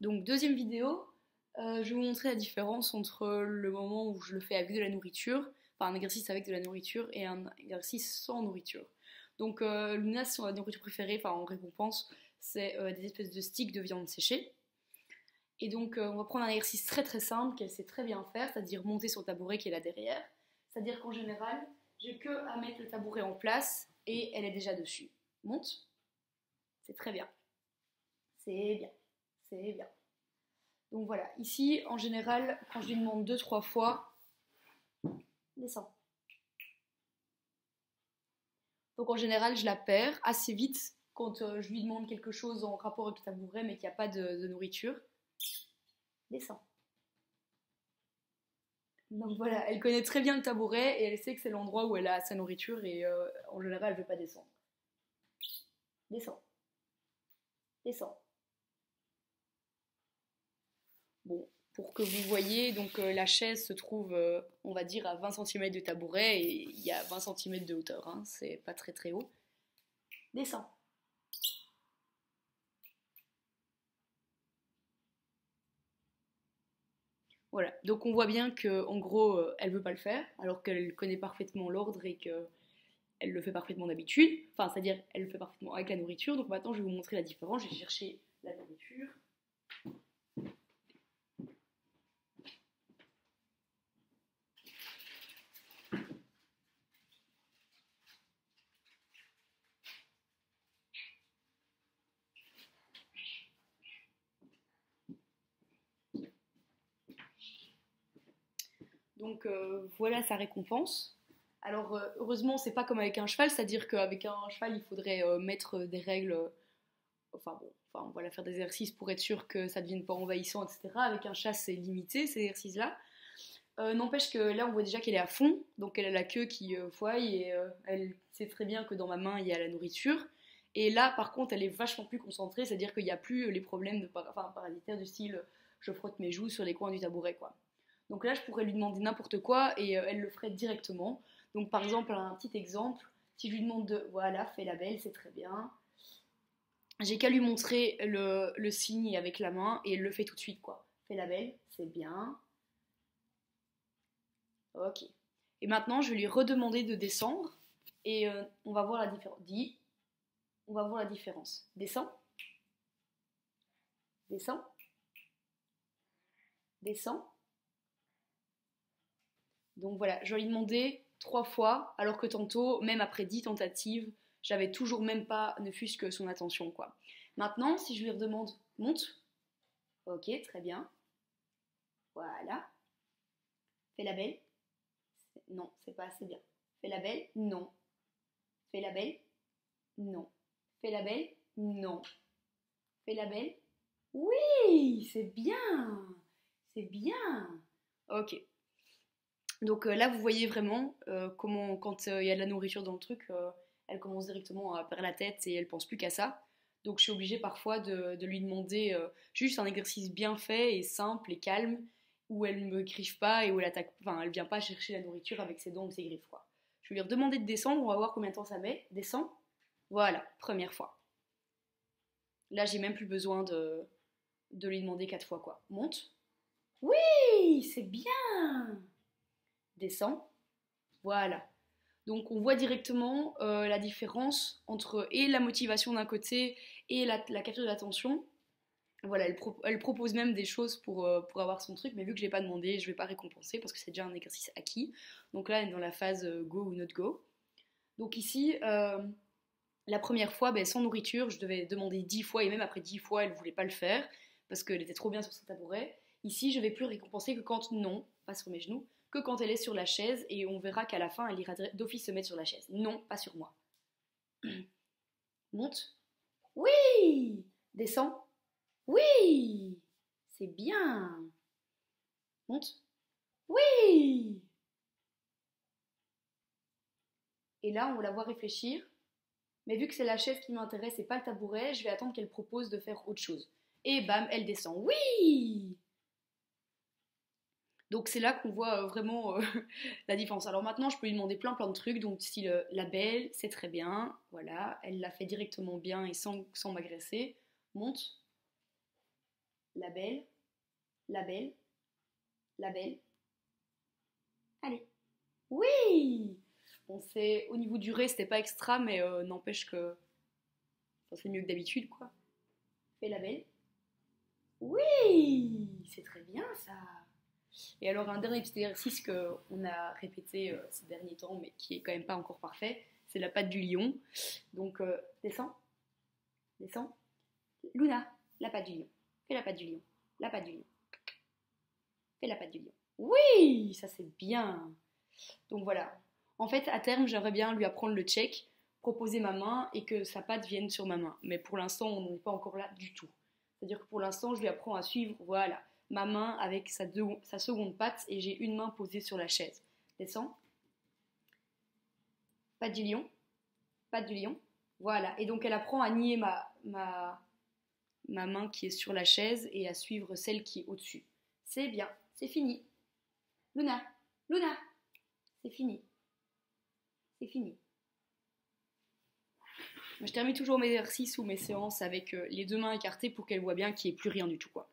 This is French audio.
Donc deuxième vidéo, je vais vous montrer la différence entre le moment où je le fais avec de la nourriture, enfin un exercice avec de la nourriture et un exercice sans nourriture. Donc Luna, son nourriture préférée, enfin en récompense, c'est des espèces de sticks de viande séchée. Et donc on va prendre un exercice très très simple qu'elle sait très bien faire, c'est-à-dire monter sur le tabouret qui est là derrière. C'est-à-dire qu'en général, j'ai que à mettre le tabouret en place et elle est déjà dessus. Monte, c'est très bien, c'est bien, c'est bien. Donc voilà, ici, en général, quand je lui demande deux, trois fois, descends. Donc en général, je la perds assez vite quand je lui demande quelque chose en rapport avec le tabouret, mais qu'il n'y a pas de nourriture. Descends. Donc voilà, elle connaît très bien le tabouret et elle sait que c'est l'endroit où elle a sa nourriture et en général, elle ne veut pas descendre. Descends. Descends. Bon, pour que vous voyez, donc la chaise se trouve, on va dire, à 20 cm du tabouret et il y a 20 cm de hauteur, hein, c'est pas très très haut. Descends. Voilà, donc on voit bien qu'en gros, elle veut pas le faire, alors qu'elle connaît parfaitement l'ordre et qu'elle le fait parfaitement d'habitude. Enfin, c'est-à-dire, elle le fait parfaitement avec la nourriture. Donc maintenant, je vais vous montrer la différence. Je vais chercher la nourriture. Donc voilà sa récompense. Alors heureusement, c'est pas comme avec un cheval, c'est-à-dire qu'avec un cheval, il faudrait mettre des règles. Enfin bon, enfin, on va la faire des exercices pour être sûr que ça ne devienne pas envahissant, etc. Avec un chat, c'est limité ces exercices-là. N'empêche que là, on voit déjà qu'elle est à fond, donc elle a la queue qui fouaille et elle sait très bien que dans ma main, il y a la nourriture. Et là, par contre, elle est vachement plus concentrée, c'est-à-dire qu'il n'y a plus les problèmes de parasitaires du style je frotte mes joues sur les coins du tabouret, quoi. Donc là, je pourrais lui demander n'importe quoi et elle le ferait directement. Donc par exemple, un petit exemple, si je lui demande de, voilà, fais la belle, c'est très bien. J'ai qu'à lui montrer le signe avec la main et elle le fait tout de suite, quoi. Fais la belle, c'est bien. Ok. Et maintenant, je vais lui redemander de descendre et on va voir la différence. Dis, on va voir la différence. Descends, descends, descends. Donc voilà, je vais lui demander trois fois, alors que tantôt, même après 10 tentatives, j'avais toujours même pas, ne fût-ce que son attention, quoi. Maintenant, si je lui redemande, monte. Ok, très bien. Voilà. Fais la belle. Non, c'est pas assez bien. Fais la belle. Non. Fais la belle. Non. Fais la belle. Non. Fais la belle. Oui, c'est bien. C'est bien. Ok. Donc là, vous voyez vraiment comment, quand il y a de la nourriture dans le truc, elle commence directement à perdre la tête et elle pense plus qu'à ça. Donc je suis obligée parfois de lui demander juste un exercice bien fait et simple et calme, où elle ne me griffe pas et où elle attaque, enfin elle vient pas chercher la nourriture avec ses dents ou ses griffes, quoi. Je vais lui redemander de descendre, on va voir combien de temps ça met. Descends. Voilà, première fois. Là, j'ai même plus besoin de lui demander quatre fois, quoi. Monte. Oui, c'est bien. Descends. Voilà. Donc on voit directement la différence entre et la motivation d'un côté et la capture de l'attention. Voilà, elle propose même des choses pour avoir son truc, mais vu que je ne l'ai pas demandé, je ne vais pas récompenser parce que c'est déjà un exercice acquis. Donc là, elle est dans la phase go ou not go. Donc ici, la première fois, ben, sans nourriture, je devais demander 10 fois, et même après 10 fois, elle ne voulait pas le faire parce qu'elle était trop bien sur son tabouret. Ici, je vais plus récompenser que quand, non, pas sur mes genoux, que quand elle est sur la chaise, et on verra qu'à la fin, elle ira d'office se mettre sur la chaise. Non, pas sur moi. Monte. Oui. Descends. Oui. C'est bien. Monte. Oui. Et là, on va la voir réfléchir. Mais vu que c'est la chaise qui m'intéresse et pas le tabouret, je vais attendre qu'elle propose de faire autre chose. Et bam, elle descend. Oui. Donc c'est là qu'on voit vraiment la différence. Alors maintenant, je peux lui demander plein de trucs. Donc style la belle, c'est très bien. Voilà, elle l'a fait directement bien et sans m'agresser. Monte. la belle, la belle, la belle. Allez. Oui! Bon, c'est au niveau du ré, c'était pas extra, mais n'empêche que ça fait mieux que d'habitude, quoi. Fais la belle. Oui! C'est très bien, ça. Et alors, un dernier petit exercice qu'on a répété ces derniers temps, mais qui est quand même pas encore parfait, c'est la patte du lion. Donc, descends, descends. Luna, la patte du lion. Fais la patte du lion. La patte du lion. Fais la patte du lion. Oui, ça c'est bien. Donc voilà. En fait, à terme, j'aimerais bien lui apprendre le tchèque, proposer ma main et que sa patte vienne sur ma main. Mais pour l'instant, on n'en est pas encore là du tout. C'est-à-dire que pour l'instant, je lui apprends à suivre, voilà, ma main avec sa seconde patte et j'ai une main posée sur la chaise. Descends. Patte du lion. Patte du lion. Voilà. Et donc elle apprend à nier ma main qui est sur la chaise et à suivre celle qui est au-dessus. C'est bien. C'est fini. Luna. Luna. C'est fini. C'est fini. Je termine toujours mes exercices ou mes séances avec les deux mains écartées pour qu'elle voit bien qu'il n'y ait plus rien du tout, quoi.